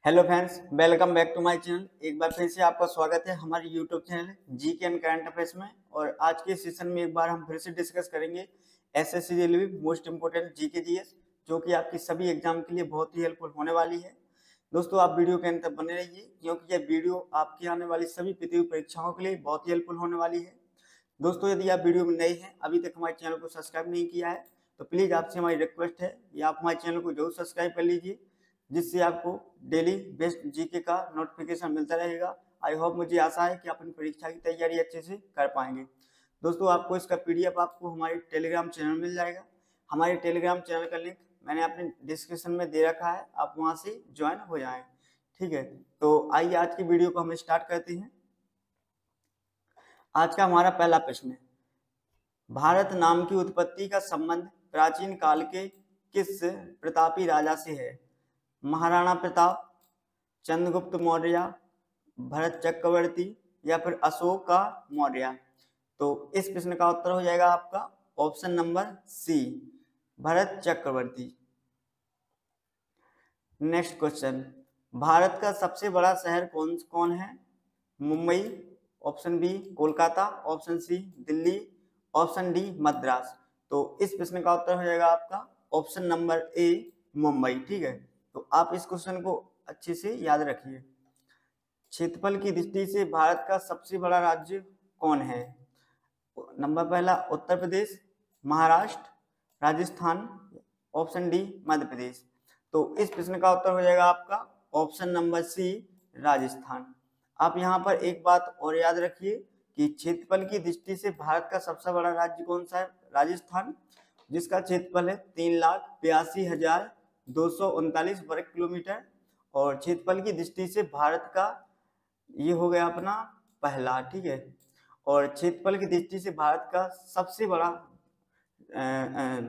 Hello friends, welcome back to my channel. एक बार फिर से आपका स्वागत है हमारे YouTube channel GK and current affairs में। और आज के सेशन में एक बार हम फिर से डिस्कस करेंगे SSC railway most important GK GS, जो कि आपकी सभी एग्जाम के लिए बहुत ही हेल्पफुल होने वाली है। दोस्तों, आप वीडियो के अंत तक बने रहिए, क्योंकि यह वीडियो आपकी आने वाली सभी प्रतियोगी परीक्षाओं के लिए बहुत ही हेल्पफुल होने वाली है। दोस्तों, यदि आप वीडियो में नए हैं, अभी तक हमारे चैनल को सब्सक्राइब नहीं किया है, तो प्लीज आपसे हमारी रिक्वेस्ट है कि आप हमारे चैनल को जरूर सब्सक्राइब कर लीजिए, जिससे आपको डेली बेस्ट जीके का नोटिफिकेशन मिलता रहेगा। आई होप, मुझे आशा है कि आप अपनी परीक्षा की तैयारी अच्छे से कर पाएंगे। दोस्तों, आपको इसका पीडीएफ आपको हमारे टेलीग्राम चैनल में मिल जाएगा। हमारे टेलीग्राम चैनल का लिंक मैंने अपने डिस्क्रिप्शन में दे रखा है, आप वहां से ज्वाइन हो जाएं। ठीक है, तो आइए आज की वीडियो को हम स्टार्ट करते हैं। आज का हमारा पहला प्रश्न है, भारत नाम की उत्पत्ति का संबंध प्राचीन काल के किस प्रतापी राजा से है? महाराणा प्रताप, चंद्रगुप्त मौर्य, भरत चक्रवर्ती या फिर अशोक का मौर्य? तो इस प्रश्न का उत्तर हो जाएगा आपका option number C, Bharat Chakravarti. Next question, Bharat का सबसे बड़ा शहर कौन कौन है? Mumbai, option B Kolkata, option C Delhi, option D Madras. तो इस प्रश्न का उत्तर हो जाएगा आपका ऑप्शन नंबर ए, मुंबई। ठीक है, तो आप इस क्वेश्चन को अच्छे से याद रखिए। क्षेत्रफल की दृष्टि से भारत का सबसे बड़ा राज्य कौन है? नंबर पहला उत्तर प्रदेश, महाराष्ट्र, राजस्थान, ऑप्शन डी मध्य प्रदेश। तो इस प्रश्न का उत्तर हो जाएगा आपका ऑप्शन नंबर सी, राजस्थान। आप यहाँ पर एक बात और याद रखिए कि क्षेत्रफल की दृष्टि से भारत का सबसे बड़ा राज्य कौन सा है? राजस्थान, जिसका क्षेत्रफल है 3,82,239 वर्ग किलोमीटर। और क्षेत्रफल की दृष्टि से भारत का ये हो गया अपना पहला। ठीक है, और क्षेत्रफल की दृष्टि से भारत का सबसे बड़ा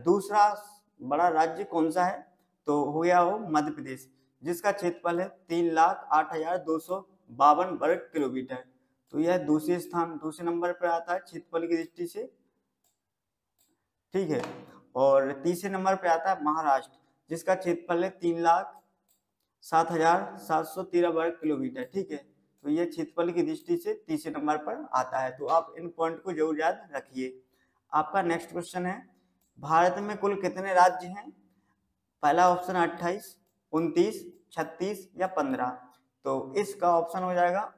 दूसरा बड़ा राज्य कौन सा है? तो हो गया वो मध्य प्रदेश, जिसका क्षेत्रफल है 3,08,252 वर्ग किलोमीटर। तो यह दूसरे नंबर पर आता है क्षेत्रफल की दृष्टि से। ठीक है, और तीसरे नंबर पर आता है महाराष्ट्र, जिसका क्षेत्रफल है 3,07,713 वर्ग किलोमीटर। ठीक है, तो यह क्षेत्रफल की दृष्टि से तीसरे नंबर पर आता है। तो आप इन पॉइंट को जरूर याद रखिए। आपका नेक्स्ट क्वेश्चन है, भारत में कुल कितने राज्य हैं? पहला ऑप्शन 28, 29, 36 या 15। तो इसका ऑप्शन हो जाएगा,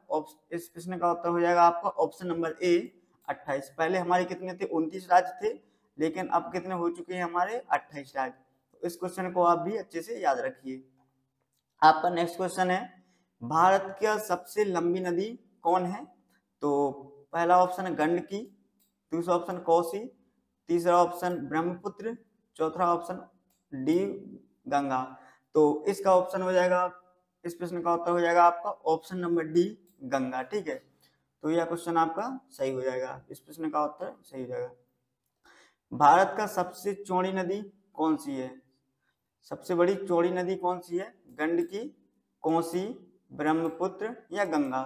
इस प्रश्न का उत्तर हो जाएगा आपका ऑप्शन नंबर ए, 28। पहले हमारे कितने थे? 29 राज्य थे, लेकिन अब कितने हो चुके हैं हमारे? 28 राज्य। तो इस क्वेश्चन को आप भी अच्छे से याद रखिए। आपका नेक्स्ट क्वेश्चन है, भारत की सबसे लंबी नदी कौन है? तो पहला ऑप्शन है गंडकी, दूसरा ऑप्शन कोसी, तीसरा ऑप्शन ब्रह्मपुत्र, चौथा ऑप्शन डी गंगा। तो इसका ऑप्शन हो जाएगा, इस प्रश्न का उत्तर हो जाएगा आपका ऑप्शन नंबर डी, गंगा। ठीक है, तो यह क्वेश्चन आपका सही हो जाएगा, इस प्रश्न का उत्तर सही हो जाएगा। भारत का सबसे चौड़ी नदी कौन सी है? सबसे बड़ी चौड़ी नदी कौन सी है? गंडकी, कोसी, ब्रह्मपुत्र या गंगा?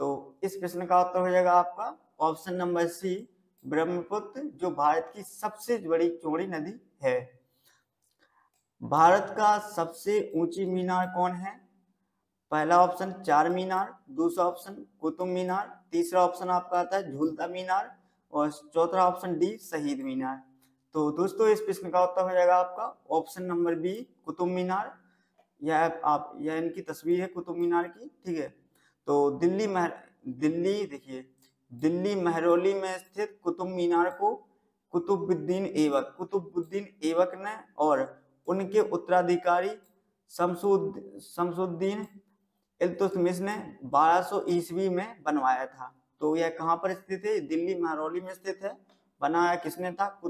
तो इस प्रश्न का उत्तर हो जाएगा आपका ऑप्शन नंबर सी, ब्रह्मपुत्र, जो भारत की सबसे बड़ी चौड़ी नदी है। भारत का सबसे ऊंची मीनार कौन है? पहला ऑप्शन चार मीनार, दूसरा ऑप्शन कुतुब मीनार, तीसरा ऑप्शन आपका आता है झूलता मीनार, और चौथा ऑप्शन डी शहीद मीनार। तो दोस्तों, इस प्रश्न का उत्तर हो जाएगा आपका option number B, Qutub Minar. यह इनकी तस्वीर है कुतुब मीनार की। ठीक है, तो देखिए, दिल्ली महरौली में स्थित कुतुब मीनार को कुतुबुद्दीन ऐबक ने और उनके उत्तराधिकारी शमसुद्दीन इल्तुतमिश ने 1200 ईस्वी में बनवाया था। तो यह कहाँ पर स्थित है? दिल्ली महरौली में स्थित है। बनाया किसने था?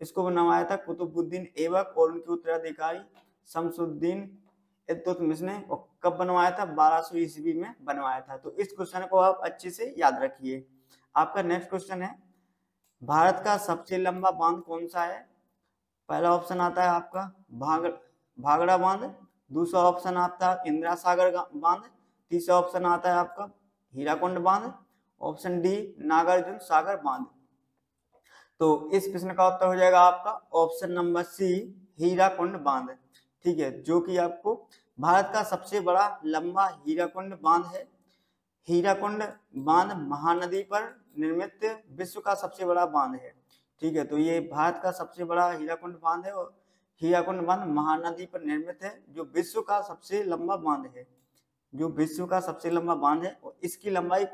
इसको बनवाया था कुतुबुद्दीन ऐबक और उनके उत्तराधिकारी शमसुद्दीन इल्तुतमिश ने। और कब बनवाया था? 1200 ईस्वी में बनवाया था। तो इस क्वेश्चन को आप अच्छे से याद रखिए। आपका नेक्स्ट क्वेश्चन है, भारत का सबसे लंबा बांध कौन सा है? पहला ऑप्शन आता है आपका भागड़ा बांध, दूसरा ऑप्शन आता है इंदिरा सागर बांध, तीसरा ऑप्शन आता है आपका हीराकुंड बांध, ऑप्शन डी नागार्जुन सागर बांध। तो इस प्रश्न का उत्तर हो जाएगा आपका ऑप्शन नंबर सी, हीराकुंड बांध। ठीक है, जो कि आपको भारत का सबसे बड़ा लंबा हीराकुंड बांध है। हीराकुंड बांध महानदी पर निर्मित विश्व का सबसे बड़ा बांध है। ठीक है, तो ये भारत का सबसे बड़ा हीराकुंड बांध है और हीराकुंड बांध महानदी पर निर्मित है, जो विश्व का सबसे लंबा बांध है, जो विश्व का सबसे लंबा बांध है। और इसकी लंबाई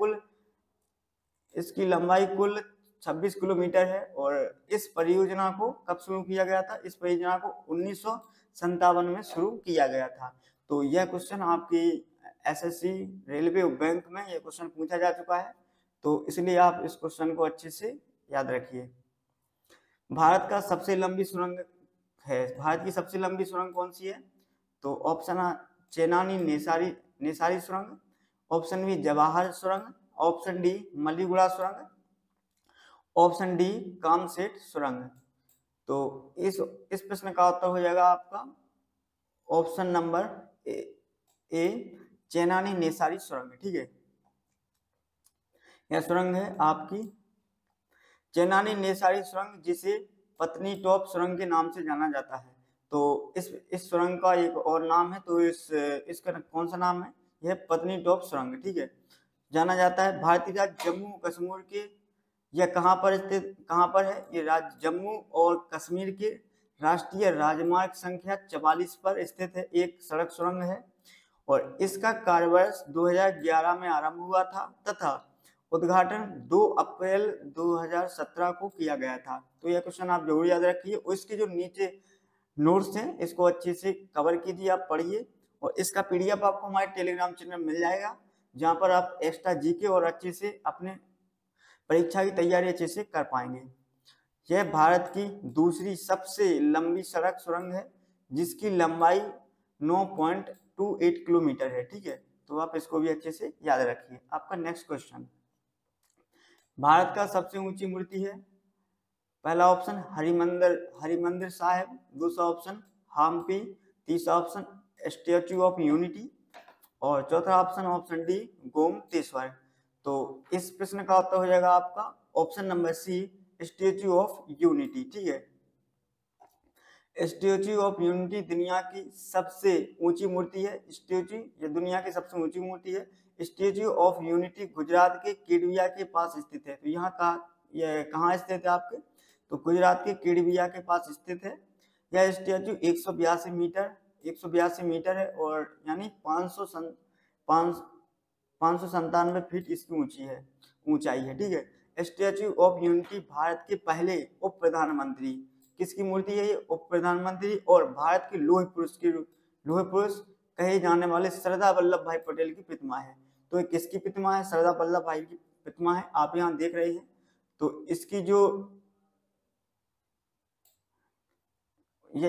कुल 26 किलोमीटर है। और इस परियोजना को कब शुरू किया गया था? इस परियोजना को 1957 में शुरू किया गया था। तो यह क्वेश्चन आपकी एसएससी रेलवे बैंक में यह क्वेश्चन पूछा जा चुका है, तो इसलिए आप इस क्वेश्चन को अच्छे से याद रखिए। भारत का सबसे लंबी सुरंग है, भारत की सबसे लंबी सुरंग कौन सी है? तो ऑप्शन आ चेनानी नेसारी सुरंग, ऑप्शन बी जवाहर सुरंग, ऑप्शन डी मलीगुड़ा सुरंग, ऑप्शन डी कामसेट सुरंग। तो इस प्रश्न का उत्तर हो जाएगा आपका ऑप्शन नंबर ए चेनानी नेसारी सुरंग। ठीक है, यह सुरंग है आपकी चेनानी नेसारी सुरंग, जिसे पत्नी टॉप सुरंग के नाम से जाना जाता है। तो इस सुरंग का एक और नाम है, तो इसका कौन सा नाम है? यह पत्नी टॉप सुरंग। ठीक है, जाना जाता है। भारतीय राज्य जम्मू कश्मीर के यह कहाँ पर है? ये राज्य जम्मू और कश्मीर के राष्ट्रीय राजमार्ग संख्या 44 पर स्थित है, एक सड़क सुरंग है। और इसका कार्यवर्ष 2011 में आरंभ हुआ था तथा उद्घाटन 2 अप्रैल 2017 को किया गया था। तो यह क्वेश्चन आप जरूर याद रखिए। और इसके जो नीचे नोट्स हैं इसको अच्छे से कवर कीजिए, आप पढ़िए। और इसका पीडीएफ आपको हमारे टेलीग्राम चैनल में मिल जाएगा, जहां पर आप एक्स्ट्रा जीके और अच्छे से अपने परीक्षा की तैयारी अच्छे से कर पाएंगे। यह भारत की दूसरी सबसे लंबी सड़क सुरंग है, जिसकी लंबाई 9.28 किलोमीटर है। ठीक है, तो आप इसको भी अच्छे से याद रखिए। आपका नेक्स्ट क्वेश्चन, भारत का सबसे ऊंची मूर्ति है। पहला ऑप्शन हरिमंदिर साहिब, दूसरा ऑप्शन हम्पी, तीसरा ऑप्शन स्टैच्यू ऑफ यूनिटी और चौथा ऑप्शन डी गोमतेश्वर। तो इस प्रश्न का उत्तर हो जाएगा आपका option number C Statue of Unity. ठीक है, स्टैच्यू ऑफ यूनिटी दुनिया की सबसे ऊंची मूर्ति है। ये दुनिया की सबसे ऊंची मूर्ति है। स्टैच्यू ऑफ यूनिटी गुजरात के केवड़िया के पास स्थित है। तो यहाँ कहाँ स्थित है आपके? तो गुजरात के केवड़िया के पास स्थित है। यह स्टैच्यू 182 मीटर है और यानी 597 फीट इसकी ऊंचाई है। ठीक है, स्टैच्यू ऑफ यूनिटी भारत के पहले उप प्रधानमंत्री, किसकी मूर्ति है ये? उप प्रधानमंत्री और भारत के लोह पुरुष कहे जाने वाले सरदार वल्लभ भाई पटेल की प्रतिमा है। तो ये किसकी प्रतिमा है? सरदार वल्लभ भाई की प्रतिमा है, आप यहाँ देख रहे हैं। तो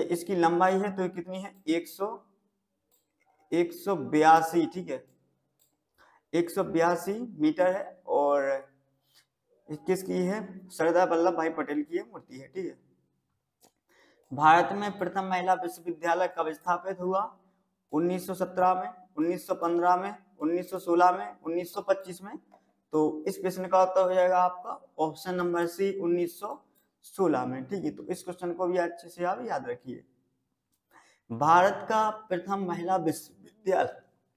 इसकी लंबाई है, तो कितनी है? 182। ठीक है, 182 मीटर है और किसकी है? सरदार वल्लभ भाई पटेल की मूर्ति है। ठीक है, भारत में प्रथम महिला विश्वविद्यालय कब स्थापित हुआ? 1917 में, 1915 में, 1916 में, 1925 में। तो इस प्रश्न का उत्तर हो जाएगा आपका ऑप्शन नंबर सी 1916 में। ठीक है, तो इस क्वेश्चन को भी अच्छे से आप याद रखिए। भारत का प्रथम महिला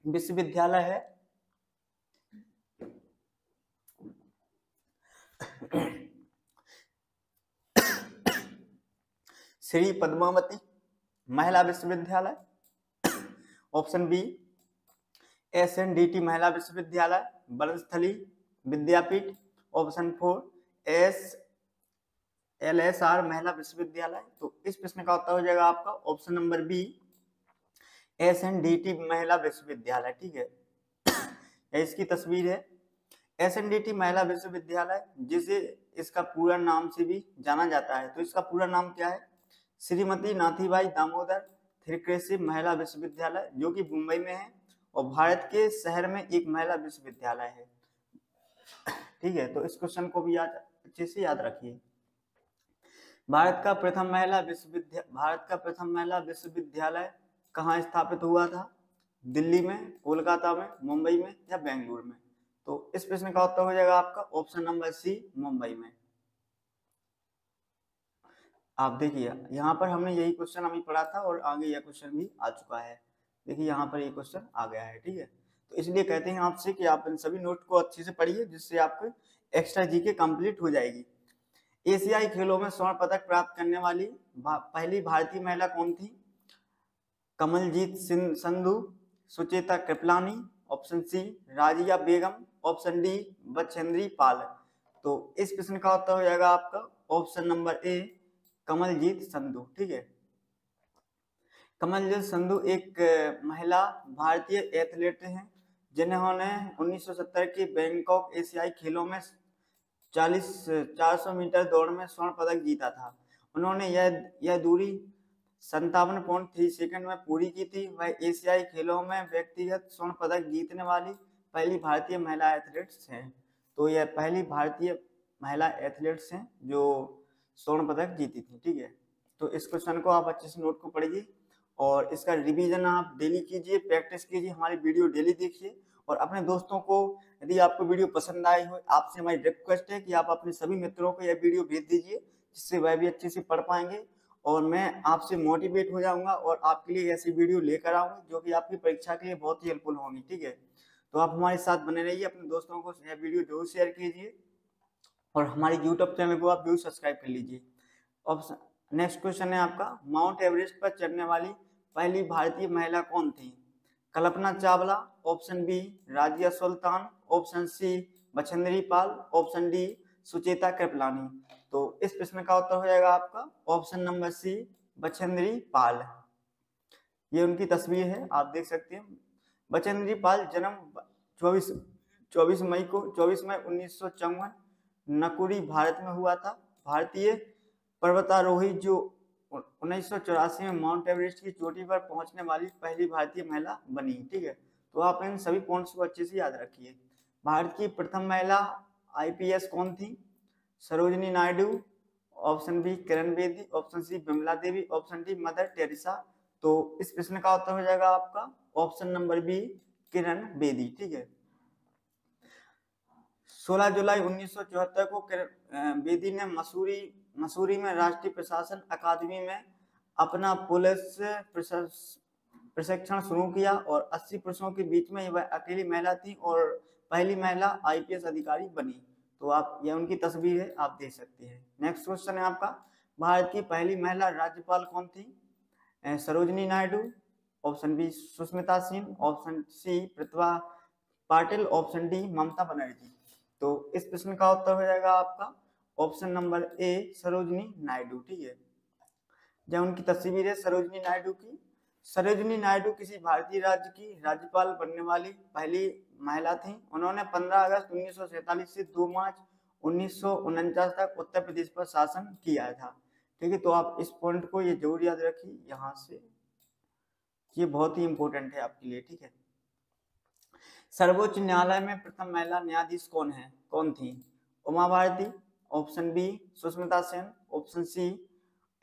विश्वविद्यालय है श्री पद्मावती महिला विश्वविद्यालय, ऑप्शन बी SNDT महिला विश्वविद्यालय वनस्थली विद्यापीठ, ऑप्शन 4 LSR महिला विश्वविद्यालय। तो इस प्रश्न का उत्तर हो जाएगा आपका ऑप्शन नंबर बी SNDT महिला विश्वविद्यालय। ठीक है, इसकी तस्वीर है SNDT महिला विश्वविद्यालय, जिसे इसका पूरा नाम से भी जाना जाता है। तो इसका पूरा नाम क्या है? श्रीमती नाथीबाई दामोदर थिरकेसी महिला विश्वविद्यालय, जो कि मुंबई में है और भारत के शहर में एक महिला विश्वविद्यालय है। ठीक है, तो इस क्वेश्चन को भी अच्छे से याद रखिए। भारत का प्रथम महिला विश्वविद्यालय कहाँ स्थापित हुआ था? दिल्ली में, कोलकाता में, मुंबई में या बेंगलुरु में? तो इस प्रश्न का उत्तर हो जाएगा आपका ऑप्शन नंबर सी मुंबई में। आप देखिए यहाँ पर हमने यही क्वेश्चन अभी पढ़ा था और आगे यह क्वेश्चन भी आ चुका है। देखिए यहाँ पर ये क्वेश्चन आ गया है, ठीक है। तो इसलिए कहते हैं आपसे कि आप इन सभी नोट को अच्छे से पढ़िए, जिससे आपको एक्स्ट्रा जीके कंप्लीट हो जाएगी। एशियाई खेलों में स्वर्ण पदक प्राप्त करने वाली पहली भारतीय महिला कौन थी? Kamaljeet Singh Sandhu, Sucheta Kripalani, option C Razia Begum, option D Bachendri Pal. तो इस प्रश्न का उत्तर हो जाएगा आपका option number A Kamaljeet Sandhu, ठीक है। कमलजीत संधू एक महिला भारतीय एथलीट हैं जिन्होंने 1970 के बैंकॉक एशियाई खेलों में 400 मीटर दौड़ में स्वर्ण पदक जीता था। उन्होंने यह दूरी 57.3 सेकंड में पूरी की थी। वह एशियाई खेलों में व्यक्तिगत स्वर्ण पदक जीतने वाली पहली भारतीय महिला एथलीट्स हैं। तो यह पहली भारतीय महिला एथलीट्स हैं जो स्वर्ण पदक जीती थी, ठीक है। तो इस क्वेश्चन को आप अच्छे से नोट को पढ़िए और इसका रिवीजन आप डेली कीजिए, प्रैक्टिस कीजिए, हमारी वीडियो डेली देखिए और अपने दोस्तों को, यदि आपको वीडियो पसंद आई हो, आपसे हमारी रिक्वेस्ट है कि आप अपने सभी मित्रों को यह वीडियो भेज दीजिए, जिससे वह भी अच्छे से पढ़ पाएंगे और मैं आपसे मोटिवेट हो जाऊंगा और आपके लिए ऐसी वीडियो लेकर आऊंगा जो कि आपकी परीक्षा के लिए बहुत ही हेल्पफुल होंगी, ठीक है। तो आप हमारे साथ बने रहिए, अपने दोस्तों को यह वीडियो जरूर शेयर कीजिए और हमारे यूट्यूब चैनल को आप जरूर सब्सक्राइब कर लीजिए। ऑप्शन नेक्स्ट क्वेश्चन है आपका, माउंट एवरेस्ट पर चढ़ने वाली पहली भारतीय महिला कौन थी? कल्पना चावला, ऑप्शन बी राजिया सुल्तान, option C Bachendri Pal, option D Sucheta Kripalani. तो इस प्रश्न का उत्तर हो जाएगा आपका ऑप्शन नंबर सी बछेंद्री पाल। ये उनकी तस्वीर है, आप देख सकते हैं। बछेंद्री पाल जन्म 24 मई 1954 नकुरी भारत में हुआ था। भारतीय पर्वतारोही जो 1984 में माउंट एवरेस्ट की चोटी पर पहुंचने वाली पहली भारतीय महिला बनी, ठीक है। तो आप इन सभी पॉइंट्स को अच्छे से याद रखिए। भारत की प्रथम महिला आईपीएस कौन थी? Sarojini Naidu, option B Kiran Bedi, option C Bimla देवी, ऑप्शन डी मदर टेरेसा। तो इस प्रश्न का उत्तर हो जाएगा आपका option number B Kiran Bedi, ठीक है। 16 जुलाई 1974 को बेदी ने मसूरी में राष्ट्रीय प्रशासन अकादमी में अपना पुलिस प्रशिक्षण शुरू किया और 80 पुरुषों के बीच में वह अकेली महिला थी और पहली महिला आईपीएस अधिकारी बनी। तो आप यह उनकी तस्वीर है, आप देख सकते हैं। नेक्स्ट क्वेश्चन है आपका, भारत की पहली महिला राज्यपाल कौन थी? Sarojini Naidu, option B Sushmita Sen, option C Pratibha Patil, option D Mamata Banerjee. तो इस प्रश्न का उत्तर हो जाएगा आपका option number A Sarojini Naidu, ठीक है। जब उनकी तस्वीर है सरोजिनी नायडू की। सरोजिनी नायडू किसी भारतीय राज्य की राज्यपाल बनने वाली पहली महिला थी। उन्होंने 15 अगस्त 1947 से 2 मार्च 1949 तक उत्तर प्रदेश पर शासन किया था, ठीक है। तो आप इस पॉइंट को ये जरूर याद रखिए, यहाँ से ये बहुत ही इंपॉर्टेंट है आपके लिए, ठीक है। सर्वोच्च न्यायालय में प्रथम महिला न्यायाधीश कौन थी? Uma Bharti, option B Sushmita Sen, option C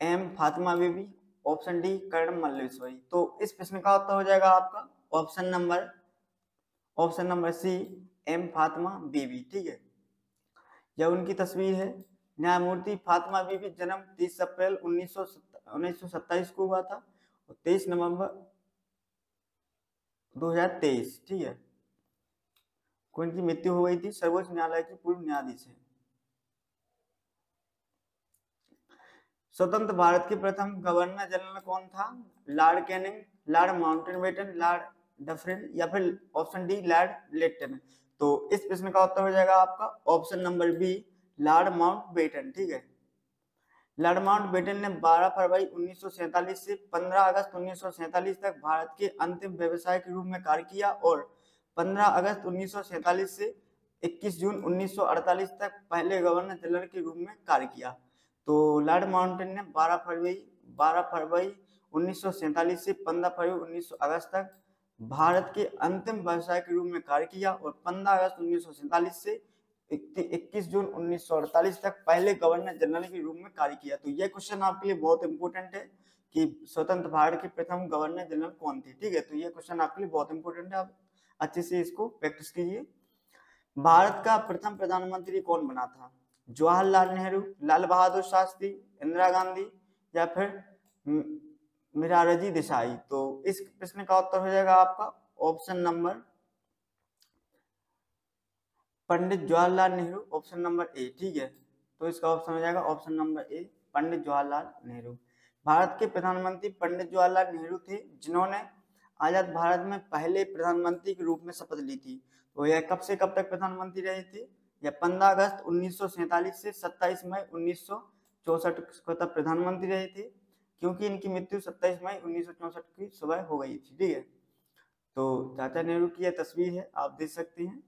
M Fathima Beevi, option D Karnam Malleswari. तो इस प्रश्न का उत्तर हो जाएगा आपका option number C M Fathima Beevi, ठीक है। यह उनकी तस्वीर है। न्यायमूर्ति फातिमा बीबी जन्म 30 अप्रैल 1927 को हुआ था और 23 नवंबर 2023, ठीक है, को इनकी मृत्यु हो गई थी। सर्वोच्च न्यायालय की पूर्व न्यायाधीश है। स्वतंत्र भारत के प्रथम गवर्नर जनरल कौन था? Lord Canning, Lord Mountbatten, Lord Dufferin या फिर ऑप्शन डी लॉर्ड लिटन। तो इस प्रश्न का उत्तर हो जाएगा आपका option number B lord Mountbatten, ठीक है। लॉर्ड माउंटबेटन ने 12 फरवरी 1947 से 15 अगस्त 1947 तक भारत के अंतिम व्यवसाय के रूप में कार्य किया और 15 अगस्त 1947 से 21 जून 1948 तक पहले गवर्नर जनरल के रूप में कार्य किया। तो लॉर्ड माउंटबेटन ने 12 फरवरी 1947 से 15 फरवरी 19 अगस्त तक भारत के अंतिम व्यवसाय के रूप में कार्य किया और 15 अगस्त 1947 से 21 जून 1948 तक पहले गवर्नर जनरल के रूप में कार्य किया। तो यह क्वेश्चन आपके लिए बहुत इंपॉर्टेंट है कि स्वतंत्र भारत के प्रथम गवर्नर जनरल कौन थे, ठीक है। तो यह क्वेश्चन आपके लिए बहुत इंपॉर्टेंट है, आप अच्छे से इसको प्रैक्टिस कीजिए। भारत का प्रथम प्रधानमंत्री कौन बना था? जवाहरलाल नेहरू, लाल बहादुर शास्त्री, इंदिरा गांधी, या फिर मोरारजी देसाई। तो इस प्रश्न का उत्तर हो जाएगा आपका option number Pandit Jawaharlal Nehru, option number ए। ठीक है, तो इसका ऑप्शन हो जाएगा ऑप्शन नंबर ए, पंडित जवाहरलाल नेहरू। भारत के प्रधानमंत्री पंडित जवाहरलाल नेहरू थे, जिन्होंने आजाद भारत में पहले प्रधानमंत्री के रूप में शपथ ली थी। तो यह कब से कब तक प्रधानमंत्री रहे थे? यह 15 अगस्त 1947 से 27 मई 1964 तक प्रधानमंत्री रहे थे, क्योंकि इनकी मृत्यु 27 मई 1964 की सुबह हो गई थी। ठीक है, तो चाचा नेहरू की यह तस्वीर है, आप देख सकते हैं।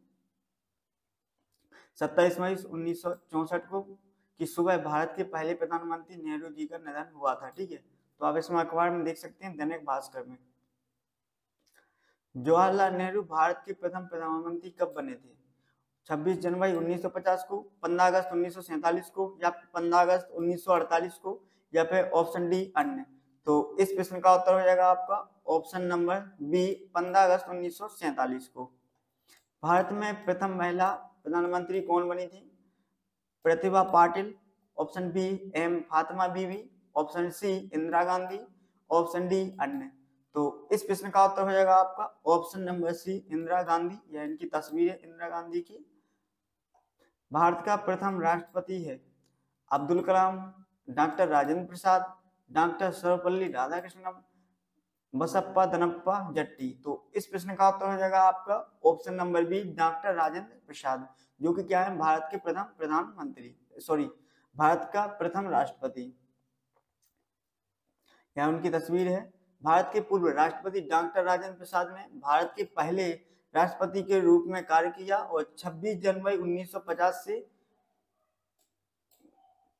27 मई 1964 को की सुबह भारत के पहले प्रधानमंत्री नेहरू जी का निधन हुआ था। ठीक है, तो आप इसमें अखबार में देख सकते हैं, दैनिक भास्कर में। जवाहरलाल नेहरू भारत के प्रथम प्रधानमंत्री कब बने थे? 26 जनवरी 1950 को, 15 अगस्त 1947 को, या 15 अगस्त 1948 को, या फिर ऑप्शन डी अन्य। तो इस प्रश्न का उत्तर हो जाएगा आपका ऑप्शन नंबर बी, 15 अगस्त 1947 को। भारत में प्रथम महिला प्रधानमंत्री कौन बनी थी? Pratibha Patil, option B M Fathima Beevi, option C Indira Gandhi, option D अन्य। तो इस प्रश्न का उत्तर हो जाएगा आपका option number C, Indira Gandhi. यह इनकी तस्वीर है इंदिरा गांधी की। भारत का प्रथम राष्ट्रपति है अब्दुल कलाम, डॉक्टर राजेंद्र प्रसाद, डॉक्टर सर्वपल्ली राधाकृष्णन, बसप्पा दनप्पा जट्टी। तो इस प्रश्न का उत्तर हो जाएगा आपका option number B, doctor Rajendra Prasad, जो कि क्या है, भारत के प्रथम प्रधानमंत्री, भारत का प्रथम राष्ट्रपति। यह उनकी तस्वीर है। भारत के पूर्व राष्ट्रपति डॉक्टर राजेंद्र प्रसाद ने भारत के पहले राष्ट्रपति के रूप में कार्य किया और 26 जनवरी 1950 से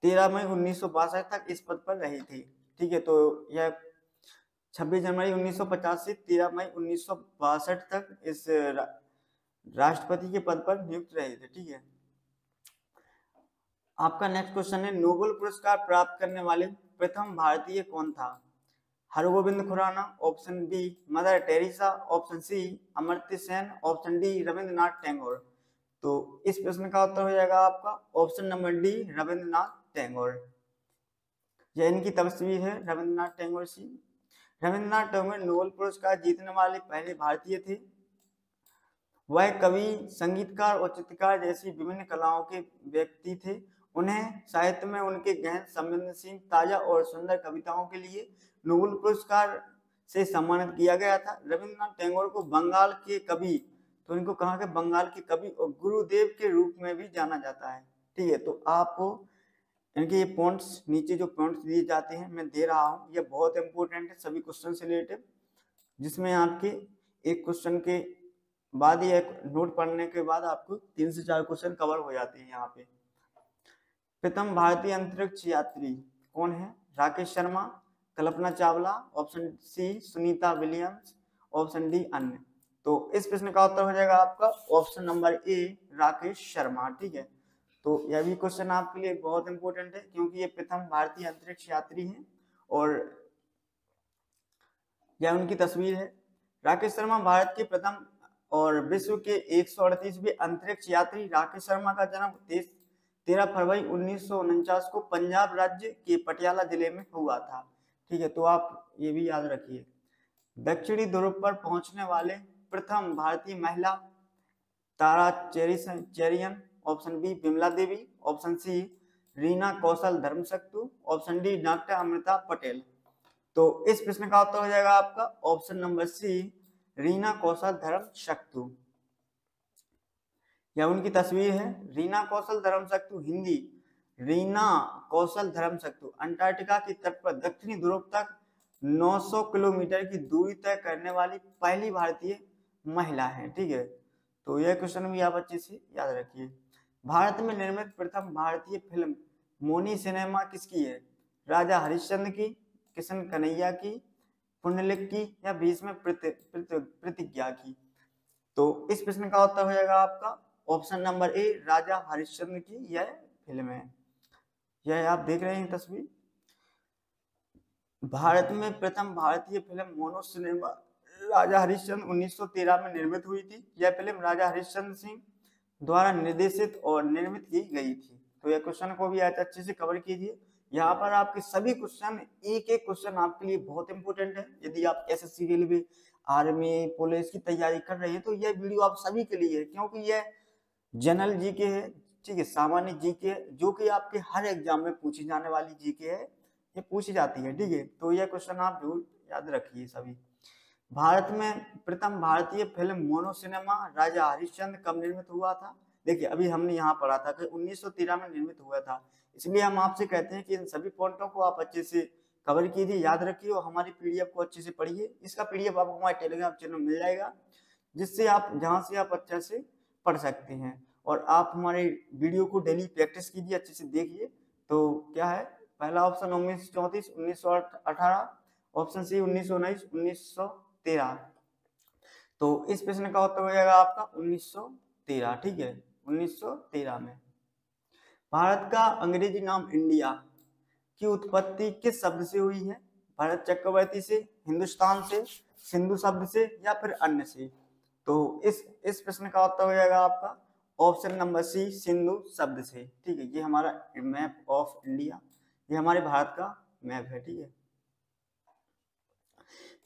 13 मई 1962 तक इस पद पर रहे थे। ठीक है, तो यह 26 जनवरी 1950 से 13 मई 1962 तक इस राष्ट्रपति के पद पर नियुक्त रहे थे। ठीक है, आपका नेक्स्ट क्वेश्चन है, नोबेल पुरस्कार प्राप्त करने वाले प्रथम भारतीय कौन था? Hargobind Khorana, option B Mother Teresa, option C Amartya Sen, option D Rabindranath Tagore. तो इस प्रश्न का उत्तर हो जाएगा आपका option number D, Rabindranath Tagore. यह इनकी तस्वीर है रविंद्रनाथ टैगोर जी। रविंद्रनाथ टैगोर नोबेल पुरस्कार जीतने वाले पहले भारतीय थे। वह कवि, संगीतकार और चित्रकार जैसी विभिन्न कलाओं के व्यक्ति थे। उन्हें साहित्य में उनके गहन, संवेदनशील, ताजा और सुंदर कविताओं के लिए नोबेल पुरस्कार से सम्मानित किया गया था। रविंद्रनाथ टैगोर को बंगाल के कवि, तो इनको कहा कि बंगाल के कवि और गुरुदेव के रूप में भी जाना जाता है। ठीक है, तो आपको इनके ये पॉइंट्स, नीचे जो पॉइंट्स दिए जाते हैं मैं दे रहा हूँ, ये बहुत इंपॉर्टेंट है सभी क्वेश्चन से रिलेटेड, जिसमें आपके एक क्वेश्चन के बाद ही एक नोट पढ़ने के बाद आपको 3 से 4 क्वेश्चन कवर हो जाते हैं यहाँ पे। प्रथम भारतीय अंतरिक्ष यात्री कौन है? Rakesh Sharma, Kalpana Chawla, option C Sunita Williams, option D अन्य। तो इस प्रश्न का उत्तर हो जाएगा आपका option number A, Rakesh Sharma. ठीक है, तो यह भी क्वेश्चन आपके लिए बहुत इंपॉर्टेंट है, क्योंकि ये प्रथम भारतीय अंतरिक्ष यात्री हैं और यह उनकी तस्वीर है। राकेश शर्मा भारत के प्रथम और विश्व के 138वें अंतरिक्ष यात्री। राकेश शर्मा का जन्म 13 फरवरी 1949 को पंजाब राज्य के पटियाला जिले में हुआ था। ठीक है, तो आप ये भी याद रखिए। दक्षिणी ध्रुव पर पहुंचने वाले प्रथम भारतीय महिला Tara Cherian, option B Vimla Devi, option C Reena Kaushal Dharmshaktu, option D doctor Amrita Patel. तो इस प्रश्न का उत्तर हो जाएगा आपका option number C, Reena Kaushal Dharmshaktu. यह उनकी तस्वीर है। रीना कौशल धर्मशक्तु, हिंदी रीना कौशल धर्मशक्तु, अंटार्कटिका की तट पर दक्षिणी ध्रुव तक 900 किलोमीटर की दूरी तय करने वाली पहली भारतीय महिला है। ठीक है, तो यह क्वेश्चन भी आप अच्छे से याद रखिए। भारत में निर्मित प्रथम भारतीय फिल्म मोनी सिनेमा किसकी है? राजा हरिश्चंद्र की, किशन कन्हैया की, पुंडलिक की, या भीष्म प्रतिज्ञा की। तो इस प्रश्न का उत्तर हो जाएगा आपका ऑप्शन नंबर ए, राजा हरिश्चंद्र की यह फिल्म है। यह आप देख रहे हैं तस्वीर। भारत में प्रथम भारतीय फिल्म मोनो सिनेमा राजा हरिश्चंद्र 1913 में निर्मित हुई थी। यह फिल्म राजा हरिश्चंद्र सिंह द्वारा निर्देशित और निर्मित की गई थी। तो यह क्वेश्चन को भी आज अच्छे से कवर कीजिए, यहाँ पर आपके सभी क्वेश्चन, एक एक क्वेश्चन आपके लिए बहुत इंपॉर्टेंट है। यदि आप एसएससी के लिए, आर्मी, पुलिस की तैयारी कर रहे हैं तो यह वीडियो आप सभी के लिए है, क्योंकि यह जनरल जीके है, ठीक है, सामान्य जीके है, जो कि आपके हर एग्जाम में पूछी जाने वाली जीके है, ये पूछी जाती है, ठीक है। तो यह क्वेश्चन आप जरूर याद रखिए सभी। भारत में प्रथम भारतीय फिल्म मोनो सिनेमा राजा हरिश्चंद्र कब निर्मित हुआ था? देखिए अभी हमने यहाँ पढ़ा था कि 1913 में निर्मित हुआ था, इसलिए हम आपसे कहते हैं कि इन सभी पॉइंटों को आप अच्छे से कवर कीजिए, याद रखिए और हमारी पीडीएफ को अच्छे से पढ़िए। इसका पीडीएफ आपको हमारे टेलीग्राम चैनल मिल जाएगा, जिससे आप जहाँ से आप अच्छे से पढ़ सकते हैं। और आप हमारे वीडियो को डेली प्रैक्टिस कीजिए, अच्छे से देखिए। तो क्या है, पहला ऑप्शन 1934, 1918, ऑप्शन सी 1919, 1913। तो इस प्रश्न का उत्तर हो जाएगा आपका 1913, ठीक है, 1913 में। भारत का अंग्रेजी नाम इंडिया की उत्पत्ति किस शब्द से हुई है? भरत चक्रवर्ती से, हिंदुस्तान से, सिंधु शब्द से, या फिर अन्य से? तो इस प्रश्न का उत्तर हो जाएगा आपका ऑप्शन नंबर सी, सिंधु शब्द से, ठीक है। ये हमारा मैप ऑफ इंडिया, ये हमारे भारत का मैप है, ठीक है।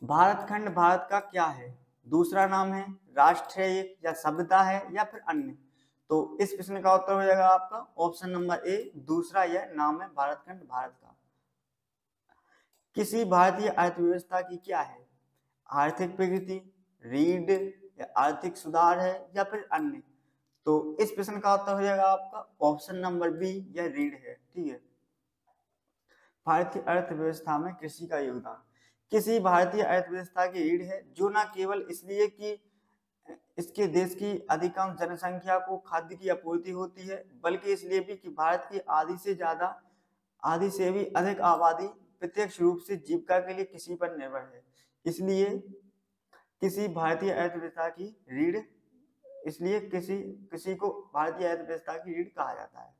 भारत खंड भारत का क्या है? दूसरा नाम है, राष्ट्र है या सभ्यता है, या फिर अन्य? तो इस प्रश्न का उत्तर हो जाएगा आपका ऑप्शन नंबर ए, दूसरा यह नाम है भारत खंड भारत का। किसी भारतीय अर्थव्यवस्था की क्या है? आर्थिक प्रगति, रीढ़, या आर्थिक सुधार है, या फिर अन्य? तो इस प्रश्न का उत्तर हो जाएगा आपका ऑप्शन नंबर बी, यह रीढ़ है, ठीक है। भारतीय अर्थव्यवस्था में कृषि का योगदान। किसी भारतीय अर्थव्यवस्था की रीढ़ है, जो न केवल इसलिए कि इसके देश की अधिकांश जनसंख्या को खाद्य की आपूर्ति होती है, बल्कि इसलिए भी कि भारत की आधी से भी अधिक आबादी प्रत्यक्ष रूप से जीविका के लिए कृषि पर निर्भर है। इसलिए किसी भारतीय अर्थव्यवस्था की रीढ़, इसलिए किसी को भारतीय अर्थव्यवस्था की रीढ़ कहा जाता है।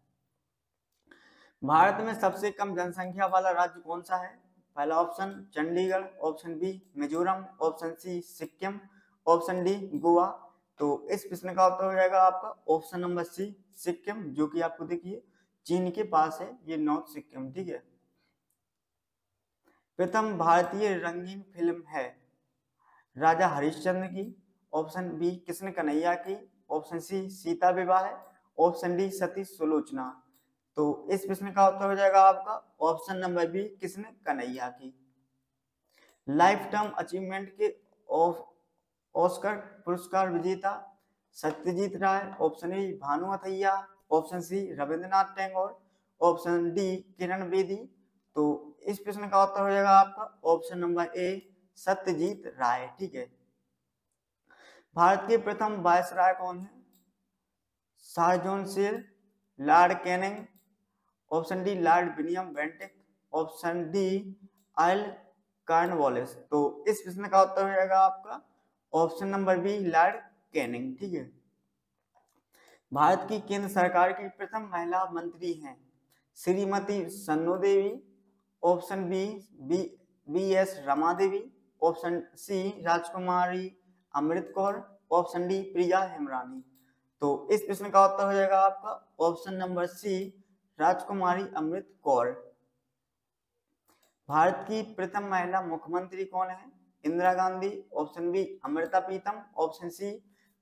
भारत में सबसे कम जनसंख्या वाला राज्य कौन सा है? पहला option Chandigarh, option B Mizoram, option C Sikkim, option D Goa. तो इस प्रश्न का उत्तर हो जाएगा आपका ऑप्शन नंबर सी, सिक्किम, जो कि आपको देखिए चीन के पास है, ये नॉर्थ सिक्किम, ठीक है। प्रथम भारतीय रंगीन फिल्म है राजा हरिश्चंद्र की, ऑप्शन बी कृष्ण कन्हैया की, ऑप्शन सी सीता विवाह है, ऑप्शन डी सती सुलोचना। तो इस प्रश्न का उत्तर हो जाएगा आपका option number B, Krishna Kanhaiya की। लाइफ टाइम अचीवमेंट के ऑस्कर पुरस्कार विजेता Satyajit Ray, option A Bhanu Athaiya, option C Rabindranath Tagore, option D Kiran Bedi. तो इस प्रश्न का उत्तर हो जाएगा आपका option number A, Satyajit Ray, ठीक है। भारत के प्रथम वायसराय कौन है? Sir John Seal, Lord Canning, option D Lord William Bentinck, option D Earl Cornwallis. तो इस प्रश्न का उत्तर हो जाएगा आपका option number B, lord Canning, ठीक है। भारत की केंद्र सरकार की प्रथम महिला मंत्री हैं श्रीमती सन्नो देवी, option B S Rama Devi, option सी राजकुमारी अमृत कौर, ऑप्शन डी प्रिया हेमरानी। तो इस प्रश्न का उत्तर हो जाएगा आपका ऑप्शन नंबर सी, राजकुमारी अमृत कौर। भारत की प्रथम महिला मुख्यमंत्री कौन है? Indira Gandhi, option B Amrita Pritam, option C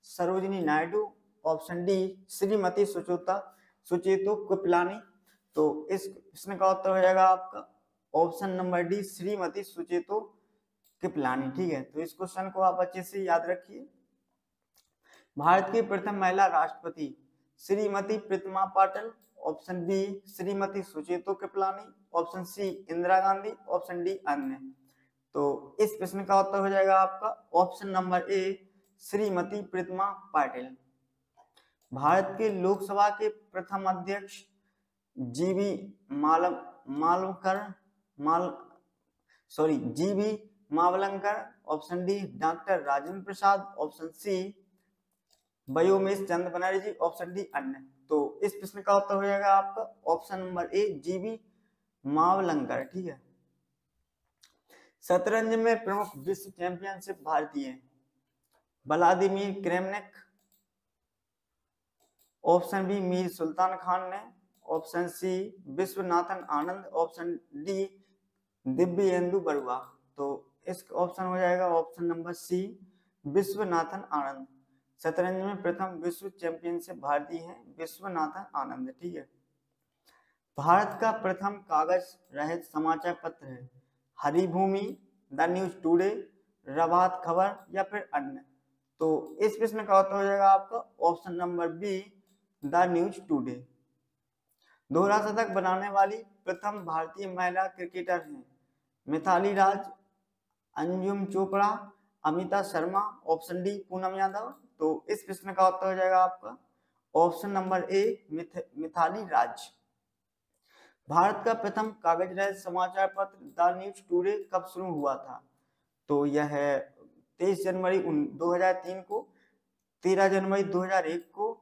Sarojini Naidu, option D Shrimati Sucheta Kripalani. तो इस प्रश्न का उत्तर हो जाएगा आपका option number D, Shrimati Sucheta Kripalani, ठीक है। तो इस क्वेश्चन को आप अच्छे से याद रखिए। भारत की प्रथम महिला राष्ट्रपति Shrimati Pratima Patil, option B Shrimati Sucheta Kripalani, option C Indira Gandhi, option D अन्य। तो इस प्रश्न का उत्तर हो जाएगा आपका option number A, Shrimati Pratima Patil. Bharat के लोकसभा के प्रथम अध्यक्ष G V Mavalankar, option D doctor Rajendra Prasad, option C Byomesh Chandra Banerjee, option D अन्य। तो इस प्रश्न का उत्तर हो जाएगा आपका ऑप्शन नंबर ए, जीवी मावलंकर, ठीक है। शतरंज में प्रमुख विश्व चैंपियनशिप भारतीय Vladimir Kramnik, option B Mir Sultan Khan ने, option C Viswanathan Anand, option D Dibyendu Barua. तो इस ऑप्शन हो जाएगा option number C Viswanathan Anand. शतरंज में प्रथम विश्व चैंपियनशिप भारतीय है विश्वनाथन आनंद, ठीक है। भारत का प्रथम कागज रहित समाचार पत्र है Haribhoomi, the news today, Prabhat Khabar या फिर अन्य। तो इस प्रश्न का उत्तर हो जाएगा आपका option number be the news today. दोहरा शतक बनाने वाली प्रथम भारतीय महिला क्रिकेटर हैं मिताली राज, अंजुम चोपड़ा, अमिता शर्मा, ऑप्शन डी पूनम यादव। तो इस प्रश्न का उत्तर हो जाएगा आपका ऑप्शन नंबर ए मिताली राज। भारत का प्रथम कागज रहित समाचार पत्र द न्यूज टुडे कब शुरू हुआ था? तो यह 23 जनवरी 2003 को, 13 जनवरी 2001 को,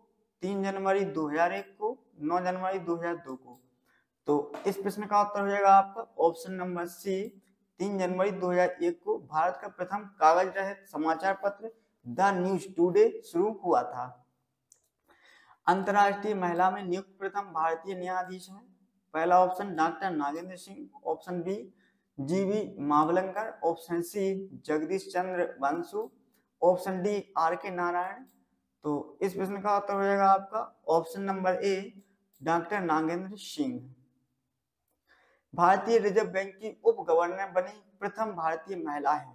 3 जनवरी 2001 को, 9 जनवरी 2002 को। तो इस प्रश्न का उत्तर हो जाएगा आपका ऑप्शन नंबर सी 3 जनवरी 2001 को भारत का प्रथम कागज रहित समाचार पत्र द न्यूज टुडे शुरू हुआ था। अंतर्राष्ट्रीय महिला में नियुक्त प्रथम भारतीय न्यायाधीश हैं। पहला option doctor Nagendra Singh, option B GV Mavalankar, option C Jagdish Chandra Basu, option D R K Narayan. तो इस प्रश्न का उत्तर हो जाएगा आपका ऑप्शन नंबर ए डॉक्टर नागेंद्र सिंह। भारतीय रिजर्व बैंक की उप गवर्नर बनी प्रथम भारतीय महिला है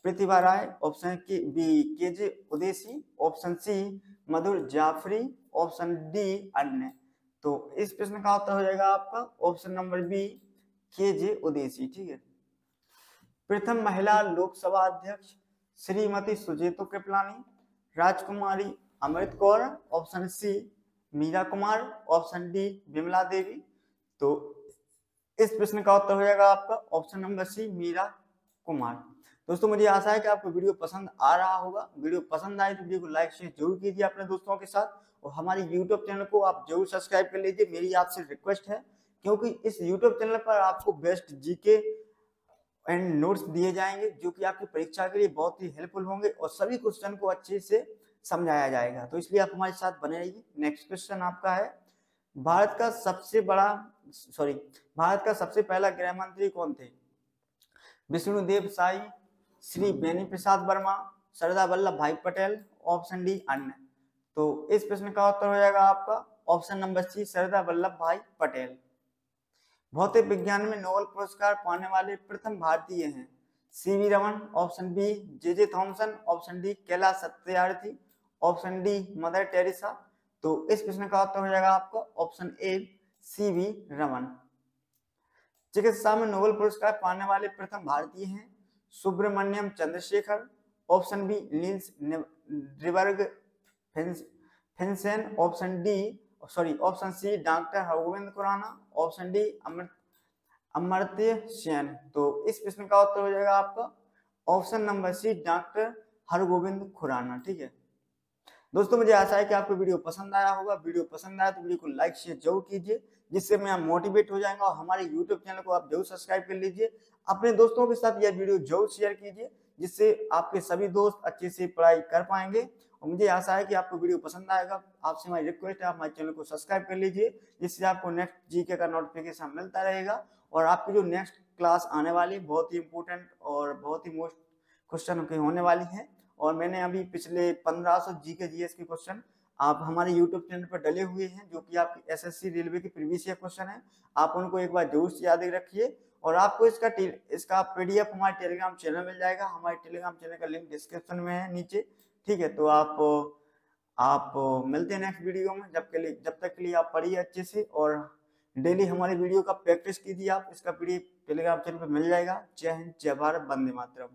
Pratibha Rai, option B K J Udesi, option C Madhur Jafri, option D अन्य। तो इस प्रश्न का उत्तर हो जाएगा आपका option number B K J Udesi, ठीक है। प्रथम महिला लोकसभा अध्यक्ष Shrimati Sucheta Kripalani, Rajkumari Amrit Kaur, option C Meera Kumar, option D Vimla Devi. तो इस प्रश्न का उत्तर हो जाएगा आपका option number C Meera Kumar. दोस्तों मुझे आशा है कि आपको वीडियो पसंद आ रहा होगा। वीडियो पसंद आए तो वीडियो को लाइक शेयर जरूर कीजिए अपने दोस्तों के साथ, और हमारे यूट्यूब चैनल को आप जरूर सब्सक्राइब कर लीजिए, मेरी आपसे रिक्वेस्ट है, क्योंकि इस यूट्यूब चैनल पर आपको बेस्ट जीके एंड नोट्स दिए जाएंगे जो कि आपकी परीक्षा के लिए बहुत ही हेल्पफुल होंगे और सभी क्वेश्चन को अच्छे से समझाया जाएगा। तो इसलिए आप हमारे साथ बने रहिए। नेक्स्ट क्वेश्चन आपका है भारत का सबसे पहला गृह मंत्री कौन थे? विष्णुदेव साई, श्री बेनी प्रसाद वर्मा, सरदार वल्लभ भाई पटेल, ऑप्शन डी अन्य। तो इस प्रश्न का उत्तर हो जाएगा आपका ऑप्शन नंबर सी सरदार वल्लभ भाई पटेल। भौतिक विज्ञान में नोबेल पुरस्कार पाने वाले प्रथम भारतीय हैं CV Raman, option B J Thomson, option D Kailash Satyarthi, option D Mother Teresa. तो इस प्रश्न का उत्तर हो जाएगा आपका ऑप्शन ए सीवी रमन। चिकित्सा में नोबेल पुरस्कार पाने वाले प्रथम भारतीय हैं Subrahmanyan Chandrasekhar, option B Niels Ryberg Finsen, option C doctor Hargobind Khorana, option D Amartya Sen. तो इस प्रश्न का उत्तर हो जाएगा आपका option number C doctor Hargobind Khorana, ठीक है। दोस्तों मुझे आशा है कि आपको वीडियो पसंद आया होगा। वीडियो पसंद आया तो वीडियो को लाइक शेयर जरूर कीजिए, जिससे मैं मोटिवेट हो जाएगा, और हमारे यूट्यूब चैनल को आप जरूर सब्सक्राइब कर लीजिए। अपने दोस्तों के साथ यह वीडियो जरूर शेयर कीजिए, जिससे आपके सभी दोस्त अच्छे से पढ़ाई कर पाएंगे। और मुझे आशा है कि आपको वीडियो पसंद आएगा। आपसे हमारी रिक्वेस्ट है आप हमारे चैनल को सब्सक्राइब कर लीजिए, जिससे आपको नेक्स्ट जीके का नोटिफिकेशन मिलता रहेगा। और आपकी जो नेक्स्ट क्लास आने वाली बहुत ही इंपॉर्टेंट और बहुत ही मोस्ट क्वेश्चन की होने वाली है। और मैंने अभी पिछले 1500 जीके जीएस के क्वेश्चन आप हमारे यूट्यूब चैनल पर डले हुए हैं, जो कि आपकी एसएससी रेलवे के प्रीवियस ईयर क्वेश्चन है। आप उनको एक बार जरूर से याद रखिए, और आपको इसका पीडीएफ हमारे टेलीग्राम चैनल मिल जाएगा। हमारे टेलीग्राम चैनल का लिंक डिस्क्रिप्शन में है नीचे, ठीक है। तो आप मिलते हैं नेक्स्ट वीडियो में। जब तक के लिए आप पढ़िए अच्छे से, और डेली हमारे वीडियो का प्रैक्टिस कीजिए। आप इसका पीडीएफ टेलीग्राम चैनल पर मिल जाएगा। जय हिंद, जय भारत, वंदे मातरम।